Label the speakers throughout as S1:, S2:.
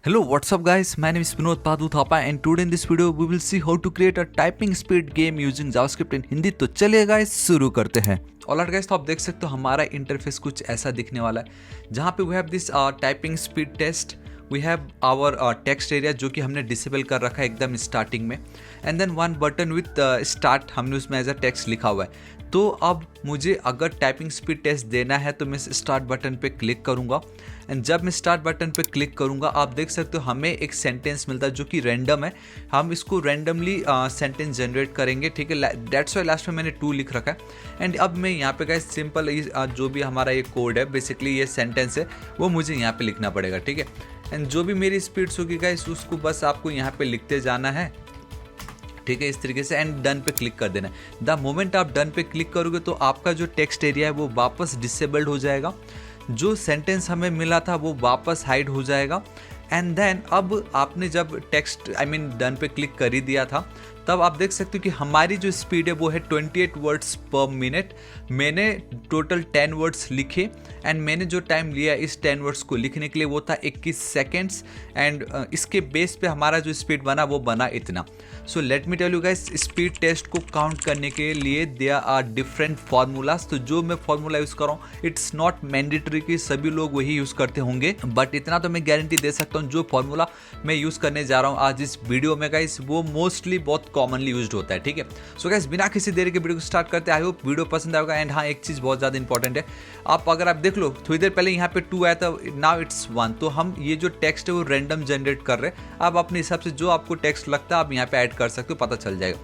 S1: Hello, what's up guys? My name is Vinod Padhu Thapa and today in this video we will see how to create a typing speed game using JavaScript in Hindi। तो चलिए guys शुरू करते हैं। Alright guys, तो आप देख सकते हो हमारा इंटरफेस कुछ ऐसा दिखने वाला है जहाँ पे we have this typing speed test, we have our text area जो कि हमने डिसेबल कर रखा है एकदम स्टार्टिंग में, and then one button with start हमने उसमें एज अ टेक्स्ट लिखा हुआ है। तो अब मुझे अगर टाइपिंग स्पीड टेस्ट देना है तो मैं स्टार्ट बटन पे क्लिक करूँगा, एंड जब मैं स्टार्ट बटन पे क्लिक करूँगा आप देख सकते हो हमें एक सेंटेंस मिलता है जो कि रैंडम है। हम इसको रैंडमली सेंटेंस जनरेट करेंगे, ठीक है। दैट्स वाई लास्ट में मैंने 2 लिख रखा है। एंड अब मैं यहाँ पे गाइस सिंपल जो भी हमारा ये कोड है, बेसिकली ये सेंटेंस है, वो मुझे यहाँ पे लिखना पड़ेगा, ठीक है। एंड जो भी मेरी स्पीड्स होगी गाइस उसको बस आपको यहाँ पे लिखते जाना है, ठीक है, इस तरीके से, एंड डन पे क्लिक कर देना है। द मोमेंट आप डन पे क्लिक करोगे तो आपका जो टेक्स्ट एरिया है वो वापस डिसेबल्ड हो जाएगा, जो सेंटेंस हमें मिला था वो वापस हाइड हो जाएगा। एंड देन अब आपने जब टेक्स्ट डन पे क्लिक कर ही दिया था, तब आप देख सकते हो कि हमारी जो स्पीड है वो है 28 वर्ड्स पर मिनट। मैंने टोटल 10 वर्ड्स लिखे एंड मैंने जो टाइम लिया इस 10 वर्ड्स को लिखने के लिए वो था 21 सेकेंड्स, एंड इसके बेस पे हमारा जो स्पीड बना वो बना इतना। So let me tell you guys, speed test को काउंट करने के लिए देयर आर डिफरेंट फार्मूलाज। तो जो मैं फार्मूला यूज़ कर रहा हूँ इट्स नॉट मैंडेटरी कि सभी लोग वही यूज़ करते होंगे, बट इतना तो मैं गारंटी दे सकता हूँ जो फार्मूला मैं यूज़ करने जा रहा हूँ आज इस वीडियो में गाइस वो मोस्टली बहुत कॉमनली यूज्ड होता है, ठीक है। सो गाइस बिना किसी देरी के वीडियो को स्टार्ट करते हैं। आई होप वीडियो पसंद आएगा। एंड हाँ, एक चीज़ बहुत ज़्यादा इंपॉर्टेंट है, अगर आप देख लो थोड़ी देर पहले यहाँ पे 2 आया था, नाउ इट्स 1। तो हम ये जो टेक्स्ट है वो रैंडम जनरेट कर रहे हैं। आप अपने हिसाब से जो आपको टेक्स्ट लगता है आप यहाँ पे ऐड कर सकते हो, पता चल जाएगा।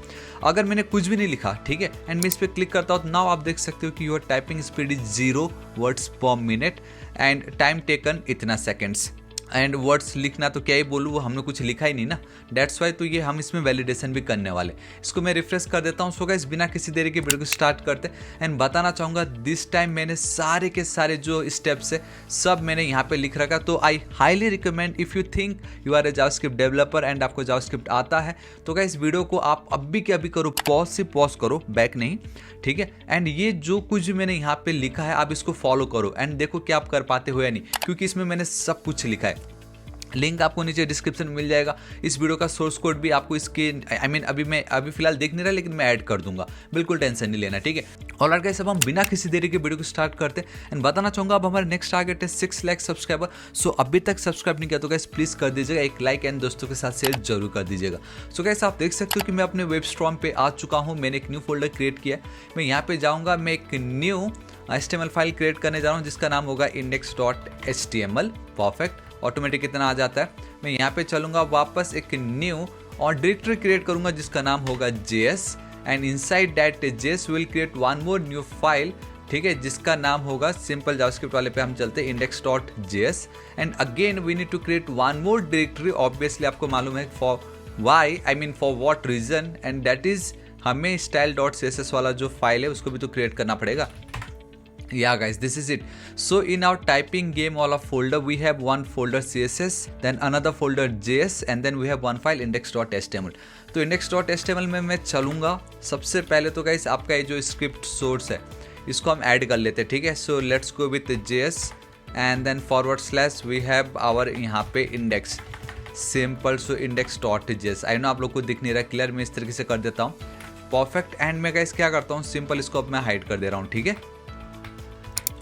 S1: अगर मैंने कुछ भी नहीं लिखा, ठीक है, एंड मैं इस पर क्लिक करता हूँ, नाउ आप देख सकते हो कि your typing speed is 0 words पर मिनट एंड टाइम टेकन इतना सेकेंड्स। एंड वर्ड्स लिखना तो क्या ही बोलूँ, वो हमने कुछ लिखा ही नहीं ना, डेट्स वाई। तो ये हम इसमें वैलिडेशन भी करने वाले। इसको मैं रिफ्रेश कर देता हूँ। सो गाइस बिना किसी देरी के वीडियो को स्टार्ट करते एंड बताना चाहूँगा दिस टाइम मैंने सारे के सारे जो स्टेप्स है सब मैंने यहाँ पे लिख रखा। तो I highly recommend if you think you are a JavaScript developer and आपको जावास्क्रिप्ट आता है तो गाइस वीडियो को आप अभी के अभी करो, पॉज करो, बैक नहीं, ठीक है। एंड ये जो कुछ मैंने यहाँ पे लिखा है आप इसको फॉलो करो एंड देखो क्या आप कर पाते हो या नहीं, क्योंकि इसमें मैंने सब कुछ लिखा है। लिंक आपको नीचे डिस्क्रिप्शन में मिल जाएगा। इस वीडियो का सोर्स कोड भी आपको इसके अभी फिलहाल देख नहीं रहा, लेकिन मैं ऐड कर दूंगा, बिल्कुल टेंशन नहीं लेना, ठीक है। ऑलराइट गाइस, अब हम बिना किसी देरी के वीडियो को स्टार्ट करते हैं एंड बताना चाहूँगा अब हमारे नेक्स्ट टारगेट है 6 लाख सब्सक्राइबर। सो अभी तक सब्सक्राइब नहीं किया तो गाइस प्लीज़ कर दीजिएगा, एक लाइक एंड दोस्तों के साथ शेयर जरूर कर दीजिएगा। सो गाइस आप देख सकते हो कि मैं अपने वेब स्टॉर्म पे आ चुका हूँ। मैंने एक न्यू फोल्डर क्रिएट किया है। मैं यहाँ पे जाऊँगा, मैं एक न्यू HTML फाइल क्रिएट करने जा रहा हूँ जिसका नाम होगा index.html। परफेक्ट, ऑटोमेटिक कितना आ जाता है। मैं यहाँ पे चलूँगा वापस, एक न्यू और डायरेक्टरी क्रिएट करूँगा जिसका नाम होगा JS, and inside that JS will create one more new file, ठीक है, जिसका नाम होगा, सिंपल जावास्क्रिप्ट वाले पे हम चलते हैं, index.js, and again we need to create one more directory. Obviously आपको मालूम है for what reason, and that is हमें style.css वाला जो फाइल है उसको भी तो क्रिएट करना पड़ेगा। Yeah guys, this is it. So in our typing game all of folder we have one folder CSS, then another folder JS, and then we have one file index.html. तो index.html में मैं चलूँगा। सबसे पहले तो guys आपका ये जो स्क्रिप्ट सोर्स है इसको हम ऐड कर लेते हैं, ठीक है। So let's go with JS and then / we have our यहाँ पे index, simple. So index.js, I know आप लोग को दिख नहीं रहा क्लियर, मैं इस तरीके से कर देता हूँ, परफेक्ट। एंड मैं गाइस क्या करता हूँ, सिंपल इसको अब मैं हाइड कर दे रहा हूँ, ठीक है।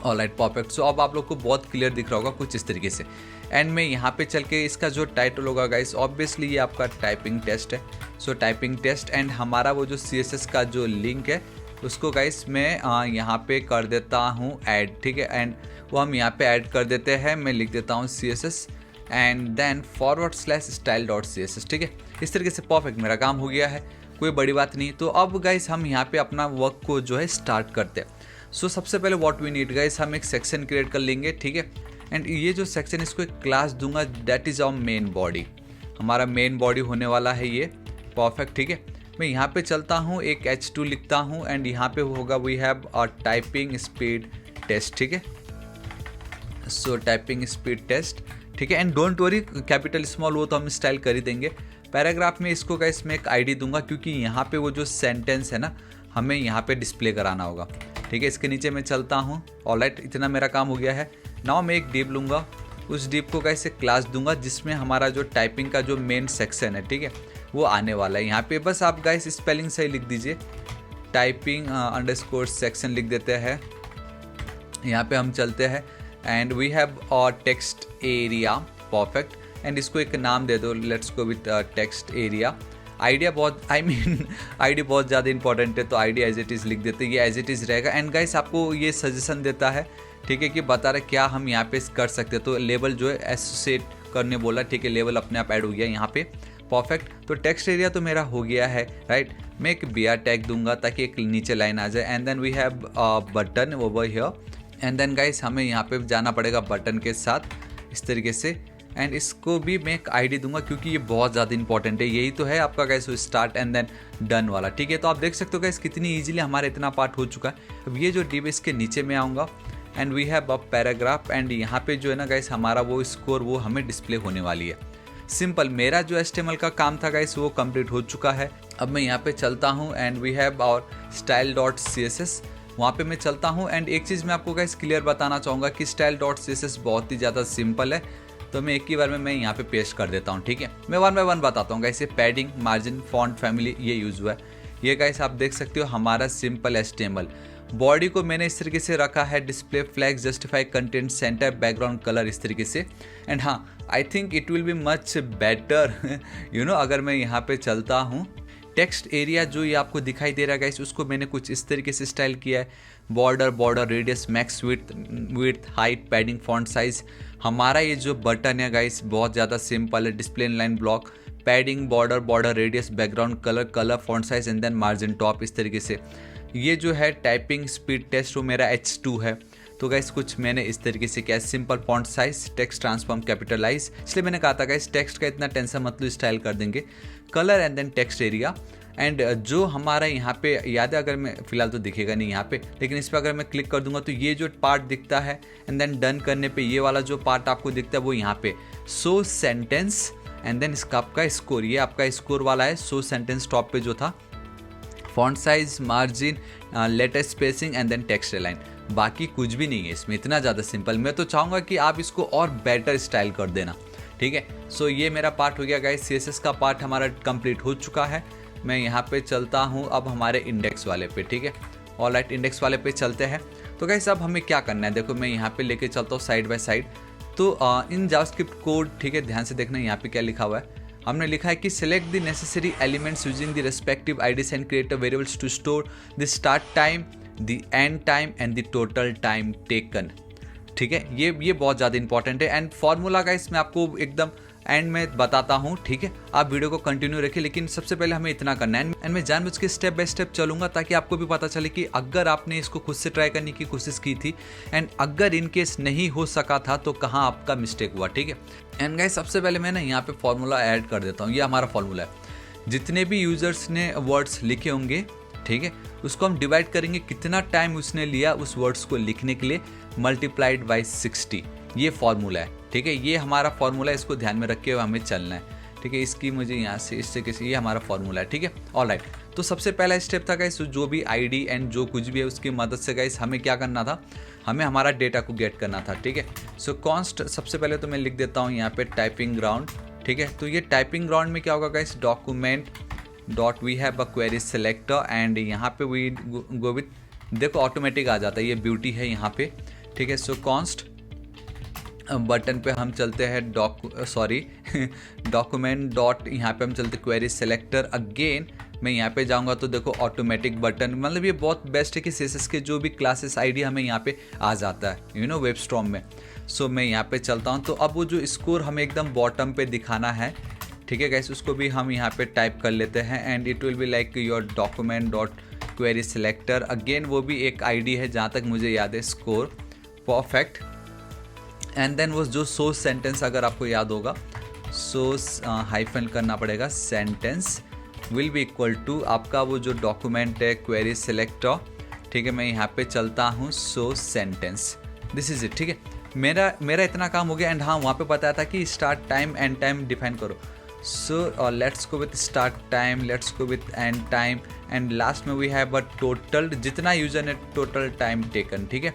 S1: Alright, perfect. सो अब आप लोग को बहुत क्लियर दिख रहा होगा कुछ इस तरीके से। एंड मैं यहाँ पे चल के इसका जो टाइटल होगा गाइस, ऑब्वियसली ये आपका टाइपिंग टेस्ट है। सो टाइपिंग टेस्ट, एंड हमारा वो जो CSS का जो लिंक है उसको गाइस मैं यहाँ पे कर देता हूँ ऐड, ठीक है। एंड वो हम यहाँ पे ऐड कर देते हैं। मैं लिख देता हूँ CSS एंड देन /style.css, ठीक है। इस तरीके से परफेक्ट, मेरा काम हो गया है, कोई बड़ी बात नहीं। तो अब गाइस हम यहाँ पे अपना वर्क को जो है स्टार्ट करते हैं। सो सबसे पहले व्हाट वी नीड गाइस, हम एक सेक्शन क्रिएट कर लेंगे, ठीक है। एंड ये जो सेक्शन इसको एक क्लास दूंगा, that is our main body, हमारा मेन बॉडी होने वाला है ये, परफेक्ट, ठीक है। मैं यहाँ पे चलता हूँ, एक H2 लिखता हूँ एंड यहाँ पे होगा we have a typing speed test, ठीक है। सो टाइपिंग स्पीड टेस्ट, ठीक है। And don't worry, capital small वो तो हम स्टाइल कर ही देंगे। पैराग्राफ में इसको गाइस मैं एक ID दूंगा, क्योंकि यहाँ पे वो जो सेंटेंस है ना हमें यहाँ पे डिस्प्ले कराना होगा, ठीक है। इसके नीचे मैं चलता हूँ। ऑलराइट, इतना मेरा काम हो गया है। नाउ मैं एक डिव लूँगा उस डिव को गाइस एक क्लास दूंगा जिसमें हमारा जो टाइपिंग का जो मेन सेक्शन है, ठीक है, वो आने वाला है। यहाँ पे बस आप गाइस स्पेलिंग सही लिख दीजिए, टाइपिंग अंडरस्कोर सेक्शन लिख देते हैं। यहाँ पे हम चलते हैं and we have text area, perfect, and इसको एक नाम दे दो, let's go with text area. Idea बहुत आईडी बहुत ज़्यादा इंपॉर्टेंट है, तो आईडी एज इट इज़ लिख देते हैं, ये एज इट इज़ रहेगा। एंड गाइस आपको ये सजेशन देता है, ठीक है, कि बता रहे क्या हम यहाँ पे कर सकते हैं। तो लेवल जो है एसोसिएट करने बोला, ठीक है, लेवल अपने आप ऐड हो गया यहाँ पे, परफेक्ट। तो टेक्स्ट एरिया तो मेरा हो गया है, राइट। मैं एक BR टैग दूंगा ताकि एक नीचे लाइन आ जाए। And then we have button over here. And then guys हमें यहाँ पे जाना पड़ेगा बटन के साथ इस तरीके से। एंड इसको भी मैं एक आईडी दूंगा क्योंकि ये बहुत ज़्यादा इंपॉर्टेंट है। यही तो है आपका guys start and then done वाला, ठीक है। तो आप देख सकते हो गाइस कितनी इजीली हमारा इतना पार्ट हो चुका है। अब ये जो डिव इसके नीचे में आऊँगा and we have a paragraph. एंड यहाँ पे जो है ना गाइस हमारा वो स्कोर वो हमें डिस्प्ले होने वाली है। सिंपल, मेरा जो HTML का काम था गाइस वो कंप्लीट हो चुका है। अब मैं यहाँ पे चलता हूँ and we have our style.css, वहाँ पे मैं चलता हूँ। एंड एक चीज़ मैं आपको गाइस क्लियर बताना चाहूँगा कि style.css बहुत ही ज़्यादा सिंपल है, तो मैं एक ही बार में मैं यहाँ पे पेस्ट कर देता हूँ, ठीक है। मैं 1 बाय 1 बताता हूँ गाइस। ये पैडिंग, मार्जिन, फॉन्ट फैमिली ये यूज़ हुआ है। ये गाइस आप देख सकते हो हमारा सिंपल HTML। बॉडी को मैंने इस तरीके से रखा है, display flag, justify content, centre, background colour, इस तरीके से। एंड हाँ, I think it will be much better you know अगर मैं यहाँ पे चलता हूँ। टेक्स्ट एरिया जो ये आपको दिखाई दे रहा है गाइस, उसको मैंने कुछ इस तरीके से स्टाइल किया है। Border, radius, max width, height, padding, font size. हमारा ये जो बटन है गाइस बहुत ज़्यादा सिंपल है। Display inline block, padding, border, radius, background colour, font size and then margin top, इस तरीके से। ये जो है टाइपिंग स्पीड टेस्ट वो मेरा H2 है। तो गाइस कुछ मैंने इस तरीके से किया, simple font size, text transform capitalise. इसलिए मैंने कहा था गाइस टेक्स्ट का इतना टेंशन मत लो, स्टाइल कर देंगे। Colour and then text area. And जो हमारा यहाँ पे याद है, अगर मैं फिलहाल तो दिखेगा नहीं यहाँ पे, लेकिन इस पर अगर मैं क्लिक कर दूंगा तो ये जो पार्ट दिखता है एंड देन डन करने पे ये वाला जो पार्ट आपको दिखता है वो यहाँ पे सो सेंटेंस एंड देन इसका आपका स्कोर, ये आपका स्कोर वाला है। सो सेंटेंस टॉप पे जो था, font size, margin, latest spacing and then text align. बाकी कुछ भी नहीं है इसमें, इतना ज़्यादा सिंपल। मैं तो चाहूँगा कि आप इसको और बेटर स्टाइल कर देना, ठीक है। सो ये मेरा पार्ट हो गया गाइस। CSS का पार्ट हमारा कंप्लीट हो चुका है। मैं यहाँ पे चलता हूँ अब हमारे इंडेक्स वाले पे, ठीक है। ऑलराइट, इंडेक्स वाले पे चलते हैं। तो गाइस अब हमें क्या करना है, देखो मैं यहाँ पे लेके चलता हूँ साइड बाय साइड। तो इन जावास्क्रिप्ट कोड, ठीक है, ध्यान से देखना यहाँ पे क्या लिखा हुआ है। हमने लिखा है कि select the necessary elements using the respective IDs and create a variables to store the start time, the end time and the total time taken, ठीक है। ये बहुत ज़्यादा इंपॉर्टेंट है। एंड फॉर्मूला गाइस मैं आपको एकदम एंड में बताता हूँ, ठीक है। आप वीडियो को कंटिन्यू रखिए, लेकिन सबसे पहले हमें इतना करना है। एंड मैं जानबूझ के स्टेप बाय स्टेप चलूंगा ताकि आपको भी पता चले कि अगर आपने इसको खुद से ट्राई करने की कोशिश की थी एंड अगर इन केस नहीं हो सका था तो कहाँ आपका मिस्टेक हुआ, ठीक है। एंड गाइस सबसे पहले मैं ना यहाँ पे फॉर्मूला ऐड कर देता हूँ। ये हमारा फॉर्मूला है। जितने भी यूजर्स ने वर्ड्स लिखे होंगे, ठीक है, उसको हम डिवाइड करेंगे कितना टाइम उसने लिया उस वर्ड्स को लिखने के लिए, मल्टीप्लाइड बाई 60। ये फॉर्मूला है, ठीक है। ये हमारा फॉर्मूला, इसको ध्यान में रखे हुए हमें चलना है, ठीक है। इसकी मुझे यहाँ से इस तरीके से, ये हमारा फॉर्मूला है, ठीक है। ऑलराइट, तो सबसे पहला स्टेप था गाइस, जो भी आईडी एंड जो कुछ भी है उसकी मदद से गाइस हमें क्या करना था, हमें हमारा डेटा को गेट करना था, ठीक है। सो कॉन्स्ट, सबसे पहले तो मैं लिख देता हूँ यहाँ पे टाइपिंग ग्राउंड, ठीक है। तो ये टाइपिंग ग्राउंड में क्या होगा guys, document dot we have a query selector and यहाँ पे वी गो विथ, देखो ऑटोमेटिक आ जाता है, ये ब्यूटी है यहाँ पे, ठीक है। सो कॉन्स्ट बटन पे हम चलते हैं डॉक्यूमेंट डॉट, यहाँ पे हम चलते क्वेरी सेलेक्टर। अगेन मैं यहाँ पे जाऊँगा तो देखो ऑटोमेटिक बटन, मतलब ये बहुत बेस्ट है कि CSS के जो भी क्लासेस आईडी हमें यहाँ पे आ जाता है, यू नो, वेबस्टॉर्म में। सो मैं यहाँ पे चलता हूँ। तो अब वो जो स्कोर हमें एकदम बॉटम पे दिखाना है, ठीक है गाइस, उसको भी हम यहाँ पे टाइप कर लेते हैं and it will be like your document dot query selector. Again वो भी एक आईडी है जहाँ तक मुझे याद है, स्कोर, परफेक्ट। एंड देन वो जो सोर्स सेंटेंस, अगर आपको याद होगा, सोर्स हाइफन करना पड़ेगा, sentence will be equal to आपका वो जो डॉक्यूमेंट है क्वेरी सेलेक्टर, ठीक है। मैं यहाँ पे चलता हूँ source sentence, this is it, ठीक है। मेरा इतना काम हो गया। एंड हाँ, वहाँ पे बताया था कि start time end time define करो। So let's go with start time, let's go with end time and last में वी हैव अ टोटल, जितना यूजर ने टोटल टाइम टेकन, ठीक है।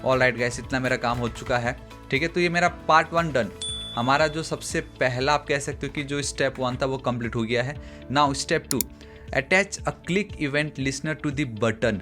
S1: ऑलराइट गाइस, इतना मेरा काम हो चुका है। ठीक है, तो ये मेरा पार्ट 1 डन। हमारा जो सबसे पहला आप कह सकते हो कि जो स्टेप 1 था वो कंप्लीट हो गया है। Now step 2, attach a click event listener to the button.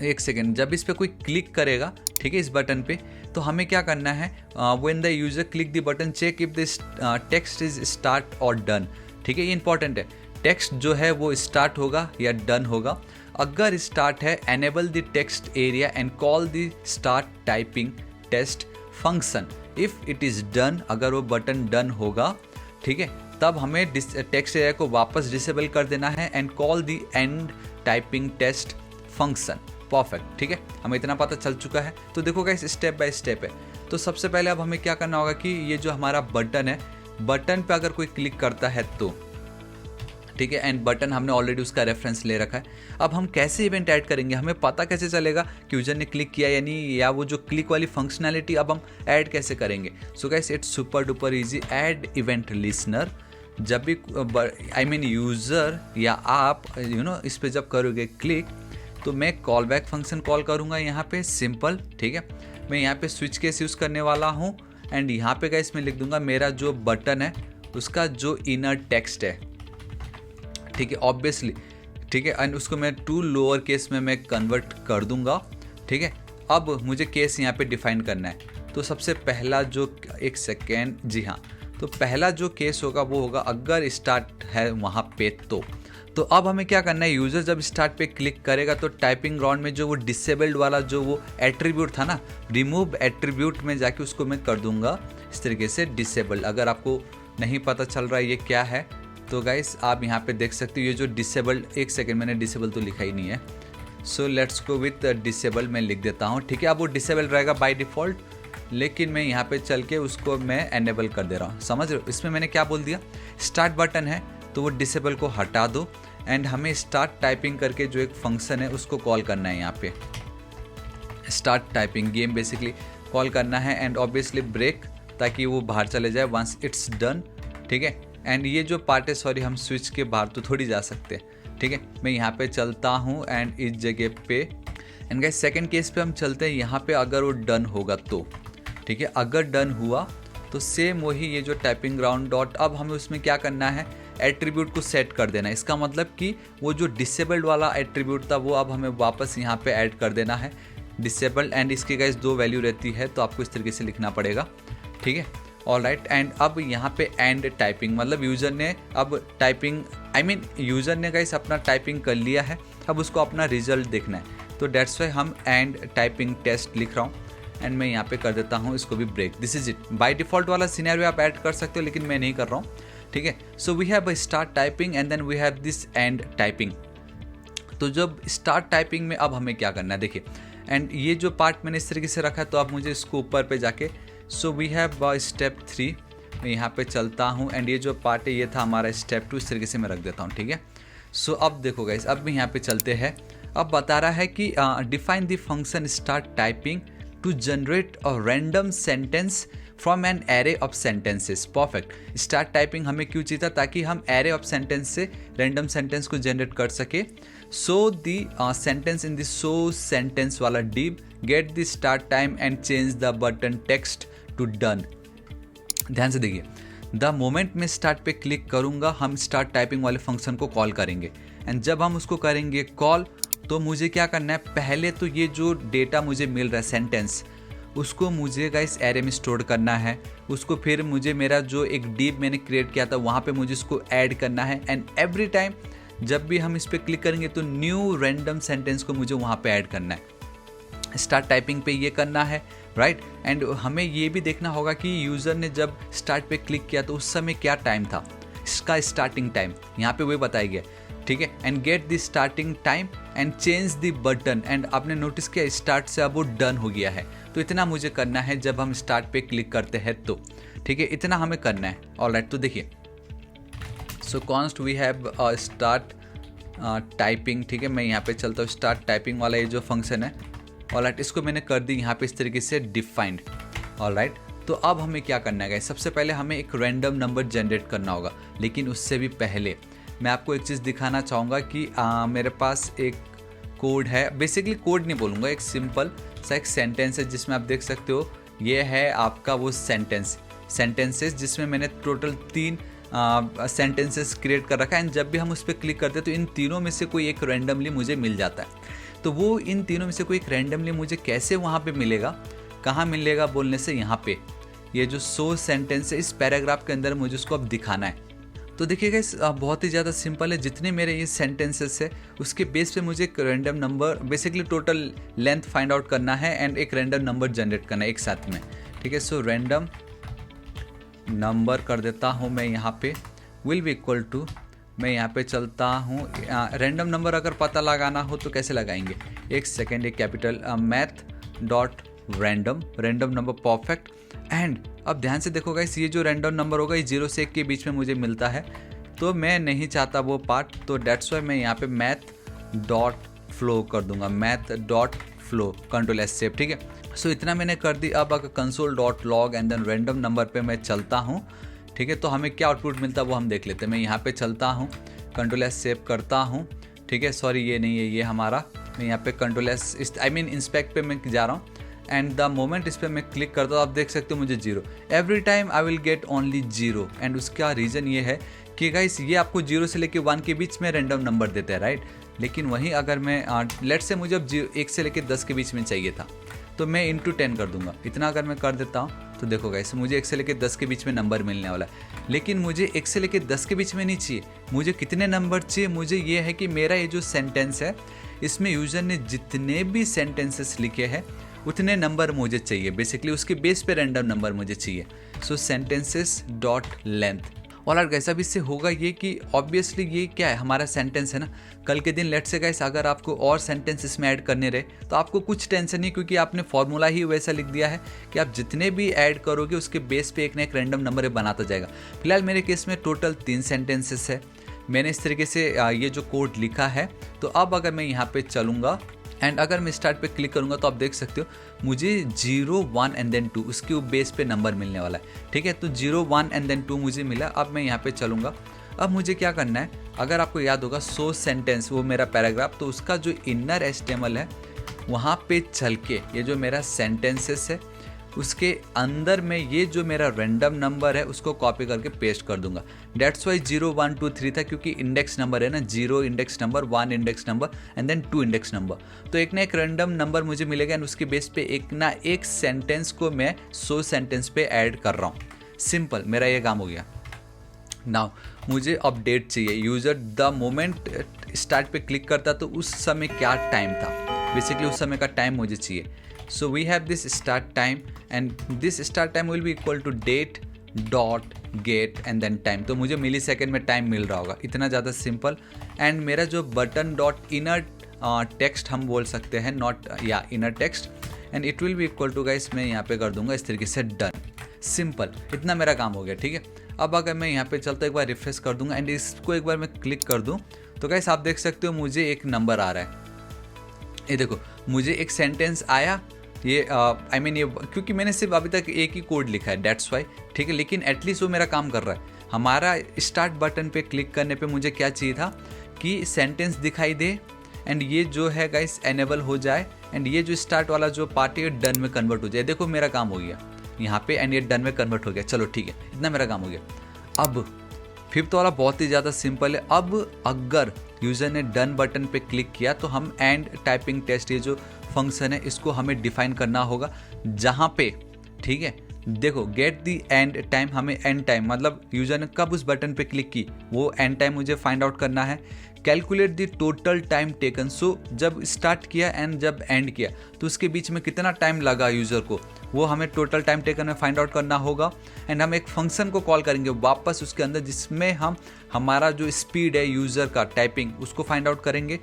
S1: एक सेकेंड, जब इस पर कोई क्लिक करेगा, ठीक है, इस बटन पे, तो हमें क्या करना है, when the user click the button check if this text is start और डन। ठीक है, ये इंपॉर्टेंट है, टेक्स्ट जो है वो स्टार्ट होगा या डन होगा। अगर स्टार्ट है, enable the text area and call the start typing test function. If it is done, अगर वो बटन डन होगा, ठीक है, तब हमें टेक्स्ट एरिया को वापस डिसेबल कर देना है and call the end typing test function. Perfect, ठीक है, हमें इतना पता चल चुका है। तो देखो गाइस, स्टेप बाय स्टेप है। तो सबसे पहले अब हमें क्या करना होगा कि ये जो हमारा बटन है, बटन पे अगर कोई क्लिक करता है तो, ठीक है, एंड बटन हमने ऑलरेडी उसका रेफरेंस ले रखा है। अब हम कैसे इवेंट ऐड करेंगे, हमें पता कैसे चलेगा कि यूजर ने क्लिक किया या नहीं, या वो जो क्लिक वाली फंक्शनैलिटी अब हम ऐड कैसे करेंगे। So guys, it's super duper easy. Add event listener, जब भी आई मीन यूज़र या आप इस पर जब करोगे क्लिक, तो मैं कॉल बैक फंक्शन कॉल करूँगा यहाँ पे, सिंपल। ठीक है, मैं यहाँ पे स्विच केस यूज़ करने वाला हूँ एंड यहाँ पे गाइस मैं लिख दूंगा मेरा जो बटन है उसका जो इनर टेक्स्ट है, ठीक है, ऑब्वियसली, ठीक है, एंड उसको मैं टू लोअर केस में मैं कन्वर्ट कर दूंगा। ठीक है, अब मुझे केस यहाँ पे डिफाइन करना है। तो सबसे पहला जो, एक सेकेंड, जी हाँ, तो पहला जो केस होगा वो होगा अगर स्टार्ट है वहाँ पे तो अब हमें क्या करना है, यूज़र जब स्टार्ट पे क्लिक करेगा तो टाइपिंग ग्राउंड में जो वो डिसेबल्ड वाला जो वो एट्रीब्यूट था ना, रिमूव एट्रीब्यूट में जाके उसको मैं कर दूंगा इस तरीके से डिसेबल्ड। अगर आपको नहीं पता चल रहा है ये क्या है, तो गाइस आप यहाँ पे देख सकते हो ये जो डिसेबल्ड, एक सेकेंड, मैंने डिसेबल तो लिखा ही नहीं है, so let's go with disable, मैं लिख देता हूँ। ठीक है, अब वो डिसेबल रहेगा बाय डिफ़ॉल्ट, लेकिन मैं यहाँ पे चल के उसको मैं एनेबल कर दे रहा हूँ। समझ रहे हो, इसमें मैंने क्या बोल दिया, स्टार्ट बटन है तो वो डिसेबल को हटा दो एंड हमें स्टार्ट टाइपिंग करके जो एक फंक्शन है उसको कॉल करना है। यहाँ पे start typing game basically call करना है एंड ऑब्वियसली ब्रेक, ताकि वो बाहर चले जाए वंस इट्स डन। ठीक है, एंड ये जो पार्ट है, सॉरी, हम स्विच के बाहर तो थोड़ी जा सकते। ठीक है, मैं यहाँ पे चलता हूँ एंड इस जगह पे, एंड गाइस सेकंड केस पे हम चलते हैं। यहाँ पे अगर वो डन होगा तो, ठीक है, अगर डन हुआ तो सेम वही ये जो टाइपिंग ग्राउंड डॉट, अब हमें उसमें क्या करना है, एट्रीब्यूट को सेट कर देना है। इसका मतलब कि वो जो डिसेबल्ड वाला एट्रीब्यूट था वो अब हमें वापस यहाँ पे ऐड कर देना है, डिसेबल्ड, एंड इसकी गाइस 2 वैल्यू रहती है, तो आपको इस तरीके से लिखना पड़ेगा। ठीक है, ऑल राइट, एंड अब यहाँ पे एंड टाइपिंग, मतलब यूज़र ने अब टाइपिंग, आई मीन यूज़र ने गाइस अपना टाइपिंग कर लिया है, अब उसको अपना रिजल्ट देखना है, तो डेट्स वाई हम एंड टाइपिंग टेस्ट लिख रहा हूँ एंड मैं यहाँ पे कर देता हूँ इसको भी break. This is it. By default वाला सिनेरियो आप ऐड कर सकते हो, लेकिन मैं नहीं कर रहा हूँ। ठीक है, so we have start typing and then we have this end typing. तो जब स्टार्ट टाइपिंग में अब हमें क्या करना है, देखिए, एंड ये जो पार्ट मैंने इस तरीके से रखा है, तो अब मुझे इसको ऊपर पे जाके, सो वी हैव स्टेप 3, मैं यहाँ पे चलता हूँ एंड ये जो पार्ट है ये था हमारा स्टेप 2, इस तरीके से मैं रख देता हूँ। ठीक है, सो अब देखो गाइस, अब भी यहाँ पे चलते हैं। अब बता रहा है कि define the function start typing to generate a random sentence from an array of sentences. Perfect, start typing हमें क्यों चाहिए था, ताकि हम एरे ऑफ सेंटेंस से रैंडम सेंटेंस को जनरेट कर सके। So the sentence in the so sentence वाला div get the start time and change the button text to done. ध्यान से देखिए, द मोमेंट में स्टार्ट पे क्लिक करूंगा, हम स्टार्ट टाइपिंग वाले फंक्शन को कॉल करेंगे एंड जब हम उसको करेंगे कॉल, तो मुझे क्या करना है, पहले तो ये जो डेटा मुझे मिल रहा है सेंटेंस, उसको मुझे गाइस एरे में स्टोर करना है, उसको फिर मुझे मेरा जो एक डिव मैंने क्रिएट किया था वहाँ पे मुझे उसको ऐड करना है एंड एवरी टाइम जब भी हम इस पर क्लिक करेंगे तो न्यू रैंडम सेंटेंस को मुझे वहाँ पे ऐड करना है। स्टार्ट टाइपिंग पे ये करना है, राइट, एंड हमें ये भी देखना होगा कि यूज़र ने जब स्टार्ट पे क्लिक किया तो उस समय क्या टाइम था, इसका स्टार्टिंग टाइम यहाँ पे वही बताया गया। ठीक है, and get the starting time and change the button, and आपने नोटिस किया स्टार्ट से अब वो डन हो गया है, तो इतना मुझे करना है जब हम स्टार्ट पे क्लिक करते हैं तो। ठीक है, इतना हमें करना है। ऑलराइट, तो देखिए, so const we have start typing. ठीक है, मैं यहाँ पे चलता हूँ, स्टार्ट टाइपिंग वाला ये जो फंक्शन है, ऑलराइट, इसको मैंने कर दी यहाँ पे इस तरीके से डिफाइंड। ऑलराइट, तो अब हमें क्या करना है, सबसे पहले हमें एक रैंडम नंबर जनरेट करना होगा, लेकिन उससे भी पहले मैं आपको एक चीज़ दिखाना चाहूँगा कि मेरे पास एक कोड है, बेसिकली कोड नहीं बोलूँगा, एक सिंपल सा एक सेंटेंस है जिसमें आप देख सकते हो ये है आपका वो सेंटेंसेस जिसमें मैंने टोटल 3 सेंटेंसेस क्रिएट कर रखा है। एंड जब भी हम उस पर क्लिक करते हैं तो इन तीनों में से कोई एक रैंडमली मुझे मिल जाता है। तो वो इन तीनों में से कोई एक रैंडमली मुझे कैसे वहाँ पे मिलेगा, कहाँ मिलेगा बोलने से यहाँ पे ये जो 100 सेंटेंस है इस पैराग्राफ के अंदर मुझे उसको अब दिखाना है। तो देखिएगा इस बहुत ही ज़्यादा सिंपल है। जितने मेरे ये सेंटेंसेस है उसके बेस पे मुझे एक random number, basically total length find out करना है एंड एक रैंडम नंबर जनरेट करना है एक साथ में, ठीक है। सो रैंडम नंबर कर देता हूँ मैं यहाँ पे विल बी इक्वल टू, मैं यहाँ पे चलता हूँ। रैंडम नंबर अगर पता लगाना हो तो कैसे लगाएंगे, एक सेकेंड, एक capital math dot random number perfect. And अब ध्यान से देखो गाइस, ये जो रैंडम नंबर होगा ये 0 से 1 के बीच में मुझे मिलता है, तो मैं नहीं चाहता वो पार्ट, तो डेट्स वाई मैं यहाँ पे मैथ डॉट फ्लो कर दूंगा, math dot floor, control S save, ठीक है। सो इतना मैंने कर दी। अब अगर console dot log and then random number पे मैं चलता हूँ, ठीक है, तो हमें क्या आउटपुट मिलता है वो हम देख लेते हैं। मैं यहाँ पे चलता हूँ, कंट्रोल एस सेव करता हूँ, ठीक है, सॉरी ये नहीं है, ये हमारा, मैं यहाँ पे कंट्रोल एस इंस्पेक्ट पे मैं जा रहा हूँ एंड द मोमेंट इस पर मैं क्लिक करता हूँ आप देख सकते हो मुझे 0, every time I will get only 0। And उसका रीज़न ये है कि गाइस ये आपको 0 से लेके 1 के बीच में रैंडम नंबर देता है, राइट। लेकिन वहीं अगर मैं लेट से मुझे अब 1 से लेके 10 के बीच में चाहिए था तो मैं इंटू 10 कर दूंगा। इतना अगर मैं कर देता हूँ तो देखो गाइस मुझे 1 से लेके 10 के बीच में नंबर मिलने वाला है। लेकिन मुझे 1 से लेके 10 के बीच में नहीं चाहिए, मुझे कितने नंबर चाहिए, मुझे ये है कि मेरा ये जो सेंटेंस है इसमें यूज़र ने जितने भी सेंटेंसेस लिखे हैं उतने नंबर मुझे चाहिए, बेसिकली उसके बेस पे रैंडम नंबर मुझे चाहिए। सो सेंटेंसेस डॉट लेंथ। और गाइस अब इससे होगा ये कि ऑब्वियसली ये क्या है, हमारा सेंटेंस है ना, कल के दिन लेट से गाइस अगर आपको और सेंटेंस इसमें ऐड करने रहे तो आपको कुछ टेंशन नहीं, क्योंकि आपने फॉर्मूला ही वैसा लिख दिया है कि आप जितने भी ऐड करोगे उसके बेस पे एक ना एक रैंडम नंबर बनाता जाएगा। फिलहाल मेरे केस में टोटल 3 सेंटेंसेस है, मैंने इस तरीके से ये जो कोड लिखा है। तो अब अगर मैं यहाँ पे चलूँगा एंड अगर मैं स्टार्ट पे क्लिक करूंगा तो आप देख सकते हो मुझे 0 1 एंड देन 2 उसके बेस पे नंबर मिलने वाला है, ठीक है। तो 0 1 एंड देन 2 मुझे मिला। अब मैं यहाँ पे चलूँगा, अब मुझे क्या करना है, अगर आपको याद होगा 100 सेंटेंस वो मेरा पैराग्राफ, तो उसका जो इनर एचटीएमएल है वहाँ पे चल के ये जो मेरा सेंटेंसेस है उसके अंदर में ये जो मेरा रैंडम नंबर है उसको कॉपी करके पेस्ट कर दूंगा। डेट्स वाई 0 1 2 3 था, क्योंकि इंडेक्स नंबर है ना, 0 index number, 1 index number and then 2 index number. तो एक ना एक रैंडम नंबर मुझे मिलेगा एंड उसके बेस पे एक ना एक सेंटेंस को मैं 100 सेंटेंस पे ऐड कर रहा हूँ। सिंपल, मेरा ये काम हो गया। नाउ मुझे अपडेट चाहिए, यूज़र द मोमेंट स्टार्ट पे क्लिक करता तो उस समय क्या टाइम था, बेसिकली उस समय का टाइम मुझे चाहिए। So we have this start time and this start time will be equal to date dot get and then time। तो मुझे मिली सेकेंड में टाइम मिल रहा होगा, इतना ज़्यादा सिंपल। एंड मेरा जो बटन डॉट इनर टेक्स्ट हम बोल सकते हैं, नॉट या inner text, and it will be equal to guys मैं यहाँ पे कर दूंगा इस तरीके से डन। सिंपल, इतना मेरा काम हो गया, ठीक है। अब अगर मैं यहाँ पे चलता एक बार रिफ्रेश कर दूंगा एंड इसको एक बार मैं क्लिक कर दूँ तो गाइस आप देख सकते हो मुझे एक नंबर आ रहा है। ये देखो मुझे एक सेंटेंस आया, ये ये क्योंकि मैंने सिर्फ अभी तक एक ही कोड लिखा है, डेट्स वाई, ठीक है, लेकिन एटलीस्ट वो मेरा काम कर रहा है। हमारा स्टार्ट बटन पे क्लिक करने पे मुझे क्या चाहिए था कि सेंटेंस दिखाई दे एंड ये जो है गाइस एनेबल हो जाए एंड ये जो स्टार्ट वाला जो पार्ट है डन में कन्वर्ट हो जाए। देखो मेरा काम हो गया यहाँ पे एंड ये डन में कन्वर्ट हो गया। चलो ठीक है, इतना मेरा काम हो गया। अब फिफ्थ वाला बहुत ही ज़्यादा सिंपल है। अब अगर यूज़र ने डन बटन पे क्लिक किया तो हम एंड टाइपिंग टेस्ट, ये जो फंक्शन है इसको हमें डिफाइन करना होगा, जहाँ पे, ठीक है, देखो गेट दी एंड टाइम, हमें एंड टाइम मतलब यूज़र ने कब उस बटन पे क्लिक की वो एंड टाइम मुझे फाइंड आउट करना है। Calculate the total time taken, so जब स्टार्ट किया एंड जब एंड किया तो उसके बीच में कितना टाइम लगा यूज़र को, वो हमें टोटल टाइम टेकन में फाइंड आउट करना होगा। एंड हम एक फंक्शन को कॉल करेंगे वापस उसके अंदर, जिसमें हम हमारा जो स्पीड है यूज़र का टाइपिंग उसको फाइंड आउट करेंगे।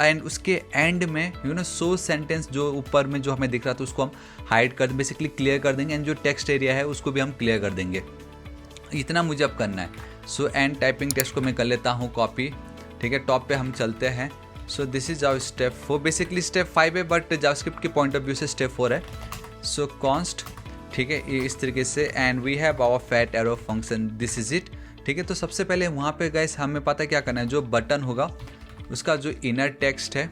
S1: एंड उसके एंड में सो सेंटेंस जो ऊपर में जो हमें दिख रहा था उसको हम हाइड कर, बेसिकली क्लियर कर देंगे एंड जो टेक्स्ट एरिया है उसको भी हम क्लियर कर देंगे। इतना मुझे अब करना है। सो एंड टाइपिंग टेक्स्ट को मैं कर लेता हूँ कॉपी, ठीक है, टॉप पे हम चलते हैं। So this is our step 4, basically step 5 है बट जावास्क्रिप्ट के पॉइंट ऑफ व्यू से स्टेप 4 है। सो कॉन्स्ट, ठीक है, ये इस तरीके से and we have our fat arrow function, this is it, ठीक है। तो सबसे पहले वहाँ पे गाइस हमें पता क्या करना है, जो बटन होगा उसका जो इनर टेक्स्ट है,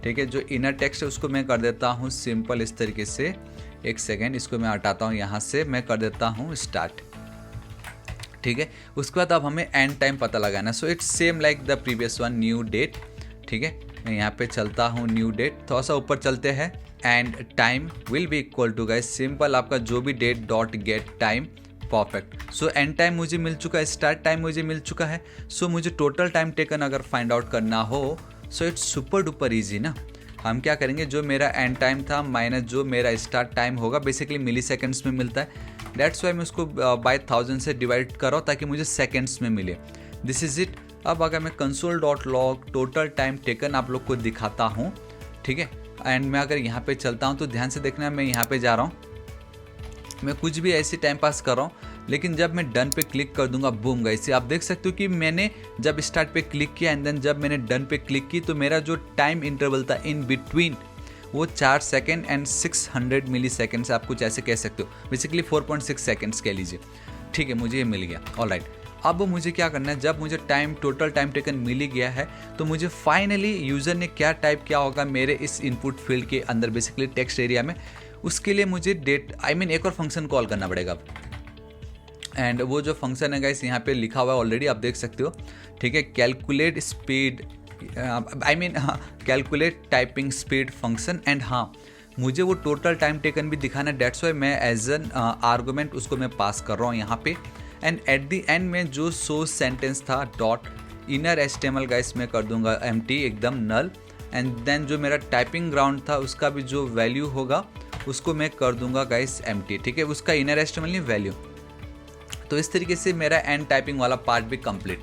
S1: ठीक है, जो इनर टेक्स्ट है उसको मैं कर देता हूँ सिंपल इस तरीके से एक सेकेंड, इसको मैं हटाता हूँ यहाँ से, मैं कर देता हूँ स्टार्ट। ठीक है, उसके बाद अब हमें एंड टाइम पता लगाना। So it's same like the previous one, new date. ठीक है, मैं यहाँ पे चलता हूँ न्यू डेट, थोड़ा सा ऊपर चलते हैं, end time will be equal to guys simple आपका जो भी date dot get time, perfect. So end time मुझे मिल चुका है, स्टार्ट टाइम मुझे मिल चुका है। सो मुझे टोटल टाइम टेकन अगर फाइंड आउट करना हो, so it's super duper easy ना। हम क्या करेंगे, जो मेरा एंड टाइम था माइनस जो मेरा स्टार्ट टाइम होगा, बेसिकली मिली सेकेंड्स में मिलता है, डेट्स वाई मैं उसको बाय 1000 से डिवाइड कर रहा हूँ ताकि मुझे सेकेंड्स में मिले। This is it. अब अगर मैं console dot log total time taken आप लोग को दिखाता हूँ, ठीक है, एंड मैं अगर यहाँ पे चलता हूँ तो ध्यान से देखना, मैं यहाँ पे जा रहा हूँ, मैं कुछ भी ऐसे टाइम पास कर रहा हूँ, लेकिन जब मैं डन पे क्लिक कर दूंगा, बूम गाइस, आप देख सकते हो कि मैंने जब स्टार्ट पे क्लिक किया एंड देन जब मैंने डन पे क्लिक की तो मेरा जो टाइम इंटरवल था इन बिटवीन वो 4 सेकेंड एंड 600 मिली सेकेंड्स, आप कुछ ऐसे कह सकते हो, बेसिकली 4.6 सेकेंड्स कह लीजिए। ठीक है, मुझे ये मिल गया। ऑलराइट, अब मुझे क्या करना है, जब मुझे टाइम टोटल टाइम टेकन मिल ही गया है तो मुझे फाइनली यूज़र ने क्या टाइप किया होगा मेरे इस इनपुट फील्ड के अंदर, बेसिकली टेक्स्ट एरिया में, उसके लिए मुझे डेट एक और फंक्शन कॉल करना पड़ेगा। एंड वो जो फंक्शन है गाइस यहाँ पे लिखा हुआ है ऑलरेडी, आप देख सकते हो। ठीक है, calculate speed, calculate typing speed function. And हाँ, मुझे वो टोटल टाइम टेकन भी दिखाना है, डेट्स वाई मैं एज एन आर्गूमेंट उसको मैं पास कर रहा हूँ यहाँ पे। एंड एट द एंड में जो सोर्स सेंटेंस था डॉट इनर एचटीएमएल गाइस मैं कर दूंगा एम्प्टी, एकदम नल। एंड देन जो मेरा टाइपिंग ग्राउंड था उसका भी जो वैल्यू होगा उसको मैं कर दूंगा गाइस एम्प्टी। ठीक है, उसका इनर एचटीएमएल नहीं, वैल्यू। तो इस तरीके से मेरा एंड टाइपिंग वाला पार्ट भी कंप्लीट।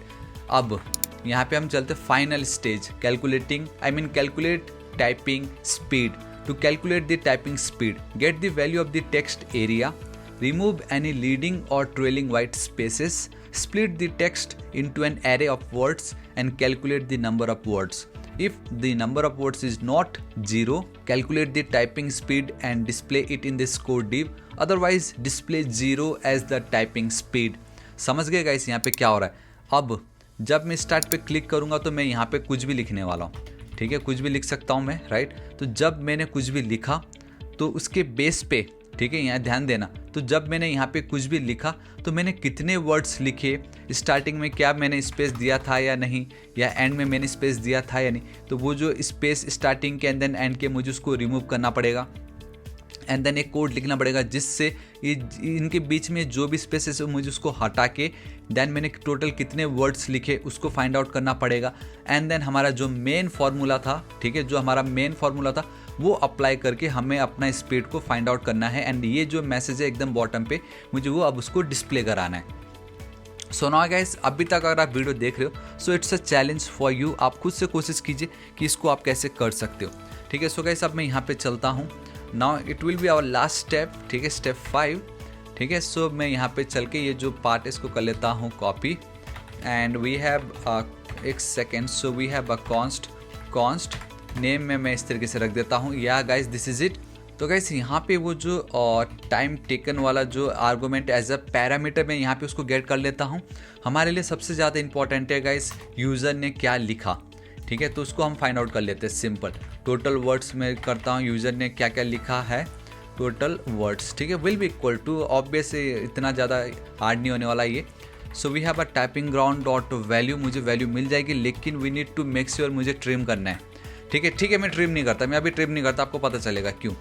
S1: अब यहाँ पे हम चलते final stage, calculating, calculate typing speed. To calculate the typing speed, get the value of the text area, remove any leading or trailing white spaces, split the text into an array of words and calculate the number of words. If the number of words is not 0, calculate the typing speed and display it in the score div, otherwise display 0 as the typing speed. समझ गए guys यहाँ पे क्या हो रहा है। अब जब मैं स्टार्ट पे क्लिक करूँगा तो मैं यहाँ पे कुछ भी लिखने वाला हूँ। ठीक है, कुछ भी लिख सकता हूँ मैं, राइट। तो जब मैंने कुछ भी लिखा तो उसके बेस पे, ठीक है, यहाँ ध्यान देना, तो जब मैंने यहाँ पे कुछ भी लिखा तो मैंने कितने वर्ड्स लिखे, स्टार्टिंग में क्या मैंने स्पेस दिया था या नहीं, या एंड में मैंने स्पेस दिया था या नहीं, तो वो जो स्पेस स्टार्टिंग के एंड देन एंड के मुझे उसको रिमूव करना पड़ेगा। एंड देन एक कोड लिखना पड़ेगा जिससे इनके बीच में जो भी स्पेसेस है मुझे उसको हटा के देन मैंने टोटल कितने वर्ड्स लिखे उसको फाइंड आउट करना पड़ेगा। एंड देन हमारा जो मेन फार्मूला था, ठीक है, जो हमारा मेन फार्मूला था वो अप्लाई करके हमें अपना स्पीड को फाइंड आउट करना है। एंड ये जो मैसेज है एकदम बॉटम पे, मुझे वो अब उसको डिस्प्ले कराना है। सो नाउ गाइस, अभी तक अगर आप वीडियो देख रहे हो so it's a challenge for you, आप खुद से कोशिश कीजिए कि इसको आप कैसे कर सकते हो। ठीक है, सो गाइस अब मैं यहाँ पे चलता हूँ। Now it will be our last step, ठीक है, स्टेप 5। ठीक है, सो मैं यहाँ पे चल के ये जो पार्ट है इसको कर लेता हूँ कॉपी। एंड वी हैव एक second, so we have a const name में मैं इस तरीके से रख देता हूँ, या गाइस दिस इज इट। तो गाइस यहाँ पे वो जो टाइम टेकन वाला जो आर्गूमेंट एज अ पैरामीटर मैं यहाँ पे उसको गेट कर लेता हूँ। हमारे लिए सबसे ज़्यादा इंपॉर्टेंट है गाइस यूज़र ने क्या लिखा। ठीक है, तो उसको हम फाइंड आउट कर लेते हैं। सिंपल टोटल वर्ड्स में करता हूँ, यूज़र ने क्या क्या लिखा है, टोटल वर्ड्स। ठीक है, will be equal to, obvious इतना ज़्यादा हार्ड नहीं होने वाला ये। So we have a typing ground dot value, मुझे वैल्यू मिल जाएगी, लेकिन we need to make sure मुझे ट्रिम करना है। ठीक है, मैं ट्रिम नहीं करता, मैं अभी ट्रिम नहीं करता, आपको पता चलेगा क्यों।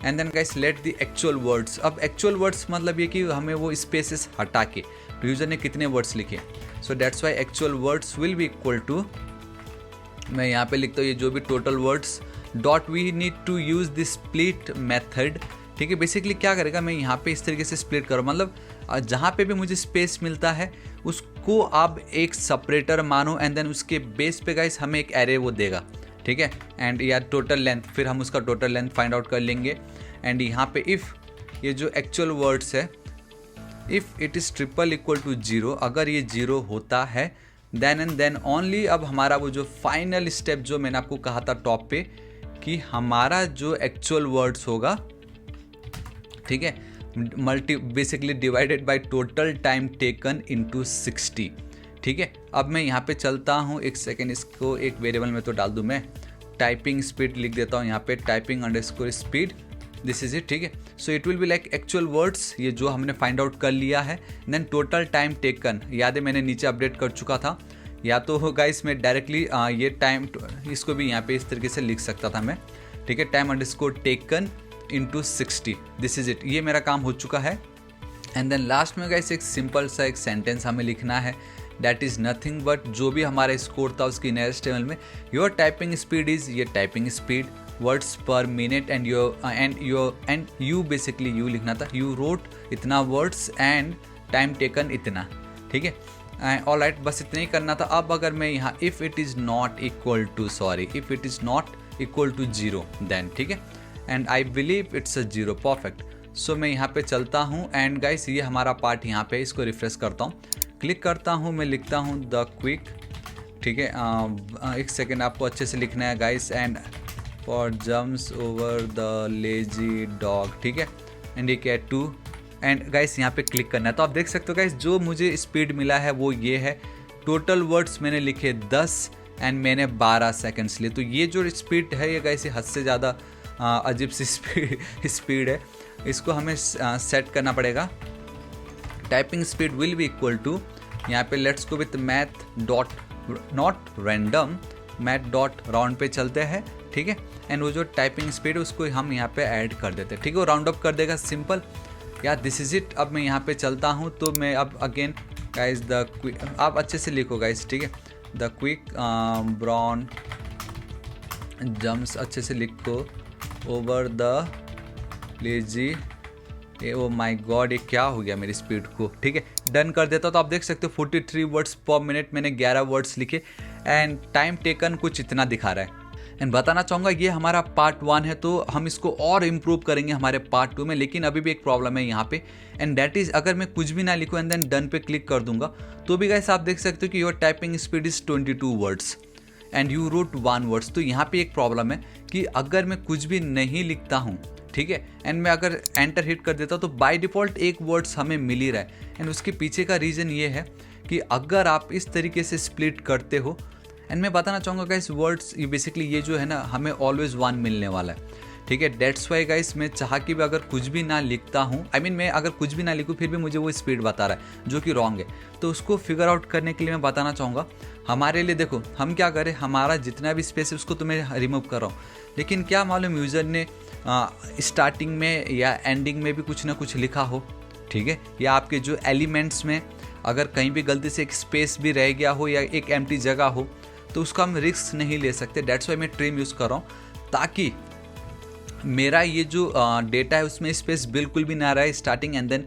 S1: And then guys let the actual words, अब एक्चुअल वर्ड्स मतलब ये कि हमें वो स्पेसेस हटा के यूज़र ने कितने वर्ड्स लिखे। So that's why actual words will be equal to, मैं यहाँ पे लिखता हूँ ये जो भी total words dot we need to use the split method. ठीक है, बेसिकली क्या करेगा, मैं यहाँ पे इस तरीके से स्प्लिट करूँ, मतलब जहाँ पे भी मुझे स्पेस मिलता है उसको आप एक सेपरेटर मानो। एंड देन उसके बेस पे गाइस हमें एक एरे वो देगा। ठीक है, एंड या टोटल लेंथ, फिर हम उसका टोटल लेंथ फाइंड आउट कर लेंगे। एंड यहाँ पे इफ़ ये जो एक्चुअल वर्ड्स है, if it is triple equal to 0, अगर ये 0 होता है देन एंड देन ओनली, अब हमारा वो जो फाइनल स्टेप जो मैंने आपको कहा था टॉप पे कि हमारा जो एक्चुअल वर्ड्स होगा, ठीक है, basically divided by total time taken into 60। ठीक है, अब मैं यहाँ पे चलता हूँ, एक सेकेंड, इसको एक वेरिएबल में तो डाल दूँ मैं, टाइपिंग स्पीड लिख देता हूँ यहाँ पे, typing underscore speed. This is it, ठीक है। So it will be like actual words, ये जो हमने फाइंड आउट कर लिया है। देन टोटल टाइम टेकन, याद है मैंने नीचे अपडेट कर चुका था, या तो होगा इसमें डायरेक्टली ये टाइम, इसको भी यहाँ पे इस तरीके से लिख सकता था मैं, ठीक है। Time underscore taken into 60, this is it, ये मेरा काम हो चुका है। एंड देन लास्ट में गाइस एक सिंपल सा एक सेंटेंस हमें लिखना है, दैट इज़ नथिंग बट जो भी हमारा स्कोर था उसकी नेक्स्ट टेबल में योर टाइपिंग स्पीड इज़, ये टाइपिंग स्पीड वर्ड्स पर minute and you basically you लिखना था, यू रोट इतना वर्ड्स एंड टाइम टेकन इतना, ठीक है। ऑल राइट, बस इतना ही करना था। अब अगर मैं यहाँ if it is not equal to zero then, ठीक है, and I believe it's a zero, perfect. So मैं यहाँ पे चलता हूँ एंड गाइस ये हमारा पार्ट यहाँ पे, इसको रिफ्रेश करता हूँ, क्लिक करता हूँ, मैं लिखता हूँ द क्विक, ठीक है। एक सेकेंड, आपको अच्छे से लिखना है गाइस, एंड फॉर jumps over the lazy dog, ठीक है, एंड ये क्या है 2, एंड गाइस यहाँ पे क्लिक करना है। तो आप देख सकते हो गाइस जो मुझे स्पीड मिला है वो ये है, टोटल वर्ड्स मैंने लिखे 10 एंड मैंने 12 सेकेंड्स लिए। तो ये जो स्पीड है ये गाइस हद से ज़्यादा अजीब सी स्पीड है, इसको हमें सेट करना पड़ेगा। Typing speed will be equal to, यहाँ पे let's go with math dot not random, math dot round पे चलते हैं, ठीक है। एंड वो जो टाइपिंग स्पीड है उसको हम यहाँ पे ऐड कर देते हैं, ठीक है, वो राउंड अप कर देगा, सिंपल यार, दिस इज इट। अब मैं यहाँ पे चलता हूँ, तो मैं अब अगेन गाइस द क्विक, आप अच्छे से लिखो गाइस, ठीक है, द क्विक ब्राउन जम्प्स, अच्छे से लिखो, over the lazy, oh my God, ये क्या हो गया मेरी स्पीड को, ठीक है, डन कर देता। तो आप देख सकते हो 43 वर्ड्स पर मिनट, मैंने 11 वर्ड्स लिखे एंड टाइम टेकन कुछ इतना दिखा रहा है। एंड बताना चाहूँगा ये हमारा पार्ट 1 है, तो हम इसको और इम्प्रूव करेंगे हमारे पार्ट 2 में, लेकिन अभी भी एक प्रॉब्लम है यहाँ पे, एंड दैट इज़ अगर मैं कुछ भी ना लिखूँ एंड देन डन पे क्लिक कर दूंगा तो भी गाइस आप देख सकते हो कि your typing speed is 22 words and you road 1 words. तो यहाँ पे एक प्रॉब्लम है कि अगर मैं कुछ भी नहीं लिखता हूँ, ठीक है, एंड मैं अगर एंटर हिट कर देता हूँ तो बाय डिफ़ॉल्ट एक वर्ड्स हमें मिल ही रहा है। एंड उसके पीछे का रीज़न ये है कि अगर आप इस तरीके से स्प्लिट करते हो, एंड मैं बताना चाहूँगा गाइस वर्ड्स ये बेसिकली ये जो है ना हमें ऑलवेज 1 मिलने वाला है, ठीक है। डेट्स वाई गाइस मैं चाह कि भी अगर कुछ भी ना लिखता हूँ, मैं अगर कुछ भी ना लिखूँ फिर भी मुझे वो स्पीड बता रहा है जो कि रॉन्ग है। तो उसको फिगर आउट करने के लिए मैं बताना चाहूँगा हमारे लिए, देखो हम क्या करें, हमारा जितना भी स्पेस है उसको तो मैं रिमूव कर रहा हूँ, लेकिन क्या मालूम यूज़र ने स्टार्टिंग में या एंडिंग में भी कुछ ना कुछ लिखा हो, ठीक है, या आपके जो एलिमेंट्स में अगर कहीं भी गलती से एक स्पेस भी रह गया हो या एक एम्प्टी जगह हो, तो उसका हम रिस्क नहीं ले सकते। डेट्स वाई मैं ट्रिम यूज़ कर रहा हूँ ताकि मेरा ये जो डेटा है उसमें स्पेस बिल्कुल भी ना रहे स्टार्टिंग एंड देन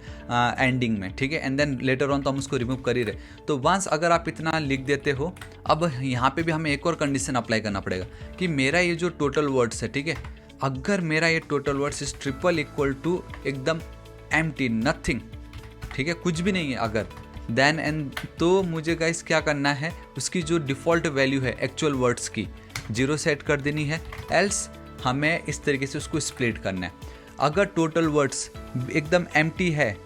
S1: एंडिंग में, ठीक है, एंड देन लेटर ऑन तो हम उसको रिमूव कर ही रहे। तो वंस अगर आप इतना लिख देते हो, अब यहाँ पे भी हमें एक और कंडीशन अप्लाई करना पड़ेगा कि मेरा ये जो टोटल वर्ड्स है, ठीक है, अगर मेरा ये total words is triple equal to एकदम एम्प्टी, नथिंग, ठीक है, कुछ भी नहीं है अगर, देन एंड तो मुझे गाइस क्या करना है, उसकी जो डिफ़ॉल्ट वैल्यू है एक्चुअल वर्ड्स की 0 सेट कर देनी है, एल्स हमें इस तरीके से उसको स्प्लिट करना है। अगर टोटल वर्ड्स एकदम एम्प्टी है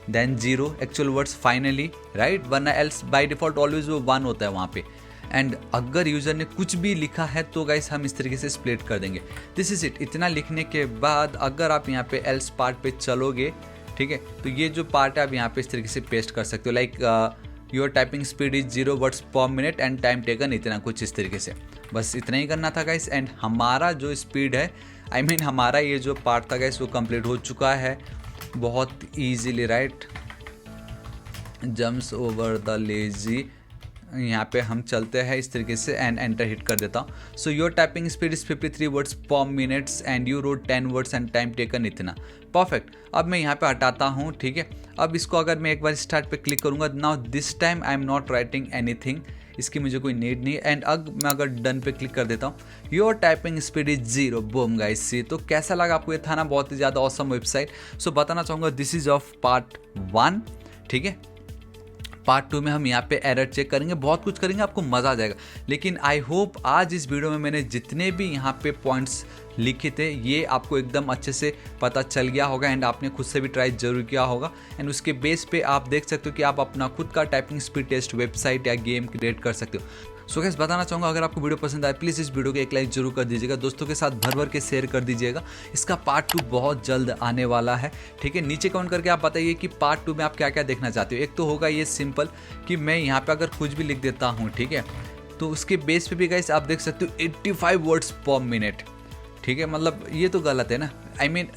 S1: then 0 actual words finally, right, वरना एल्स बाय डिफ़ॉल्ट ऑलवेज वो 1 होता है वहाँ पे। एंड अगर यूज़र ने कुछ भी लिखा है तो गाइस हम इस तरीके से स्प्लिट कर देंगे। This is it. इतना लिखने के बाद अगर आप यहाँ पे एल्स पार्ट पे चलोगे, ठीक है, तो ये जो पार्ट है आप यहाँ पे इस तरीके से पेस्ट कर सकते हो, like your typing speed is 0 words पर मिनट एंड टाइम टेकन इतना, कुछ इस तरीके से। बस इतना ही करना था गाइस, एंड हमारा जो स्पीड है हमारा ये जो पार्ट था गाइस वो कंप्लीट हो चुका है बहुत easily, right. Jumps over the lazy, यहाँ पे हम चलते हैं इस तरीके से एंड एंटर हिट कर देता हूँ। So your typing speed is 53 words per minutes and you wrote 10 words and time taken इतना, परफेक्ट। अब मैं यहाँ पे हटाता हूँ, ठीक है। अब इसको अगर मैं एक बार स्टार्ट पे क्लिक करूँगा, now this time I am not writing anything, इसकी मुझे कोई नीड नहीं। एंड अब मैं अगर डन पे क्लिक कर देता हूँ, your typing speed is 0, boom guys. See तो कैसा लगा आपको, ये था ना बहुत ही ज़्यादा ऑसम वेबसाइट। सो बताना चाहूँगा दिस इज ऑफ पार्ट 1, ठीक है। पार्ट 2 में हम यहाँ पे एरर चेक करेंगे, बहुत कुछ करेंगे, आपको मज़ा आ जाएगा। लेकिन आई होप आज इस वीडियो में मैंने जितने भी यहाँ पे पॉइंट्स लिखे थे ये आपको एकदम अच्छे से पता चल गया होगा एंड आपने खुद से भी ट्राई जरूर किया होगा। एंड उसके बेस पे आप देख सकते हो कि आप अपना खुद का टाइपिंग स्पीड टेस्ट वेबसाइट या गेम क्रिएट कर सकते हो। सो गाइस बताना चाहूँगा अगर आपको वीडियो पसंद आए प्लीज़ इस वीडियो को एक लाइक जरूर कर दीजिएगा, दोस्तों के साथ भर भर के शेयर कर दीजिएगा। इसका पार्ट 2 बहुत जल्द आने वाला है, ठीक है। नीचे कमेंट करके आप बताइए कि पार्ट 2 में आप क्या क्या देखना चाहते हो। एक तो होगा ये सिंपल कि मैं यहाँ पे अगर कुछ भी लिख देता हूँ, ठीक है, तो उसके बेस पे भी गाइस आप देख सकते हो 85 वर्ड्स पर मिनट, ठीक है। मतलब ये तो गलत है ना, आई मीन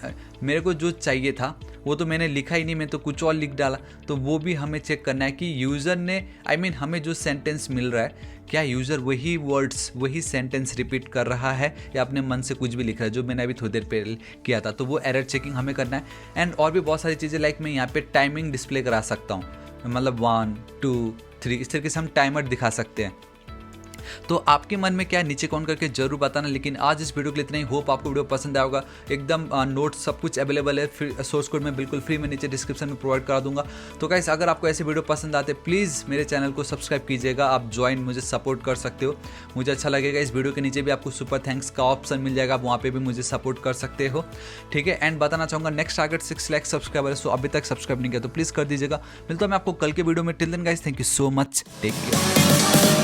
S1: मेरे को जो चाहिए था वो तो मैंने लिखा ही नहीं, मैं तो कुछ और लिख डाला। तो वो भी हमें चेक करना है कि यूज़र ने आई मीन हमें जो सेंटेंस मिल रहा है क्या यूज़र वही वर्ड्स वही सेंटेंस रिपीट कर रहा है या अपने मन से कुछ भी लिख रहा है, जो मैंने अभी थोड़ी देर पहले किया था। तो वो एरर चेकिंग हमें करना है। एंड और भी बहुत सारी चीज़ें लाइक मैं यहाँ पे टाइमिंग डिस्प्ले करा सकता हूँ, मतलब 1 2 3 इस तरीके से हम टाइमर दिखा सकते हैं। तो आपके मन में क्या है नीचे कमेंट करके जरूर बताना। लेकिन आज इस वीडियो के लिए इतना ही, होप आपको वीडियो पसंद आया होगा। एकदम नोट्स सब कुछ अवेलेबल है, फिर सोर्स कोड में बिल्कुल फ्री में नीचे डिस्क्रिप्शन में प्रोवाइड करा दूंगा। तो गाइस अगर आपको ऐसे वीडियो पसंद आते प्लीज़ मेरे चैनल को सब्सक्राइब कीजिएगा, आप ज्वाइन मुझे सपोर्ट कर सकते हो, मुझे अच्छा लगेगा। इस वीडियो के नीचे भी आपको सुपर थैंक्स का ऑप्शन मिल जाएगा, आप वहाँ पर भी मुझे सपोर्ट कर सकते हो, ठीक है। एंड बताना चाहूँगा नेक्स्ट टारगेट 6 लाख सब्सक्राइबर है, सो अभी तक सब्सक्राइब नहीं किया तो प्लीज़ कर दीजिएगा। मिलता हूँ मैं आपको कल के वीडियो में। Till then guys thank you so much, take care.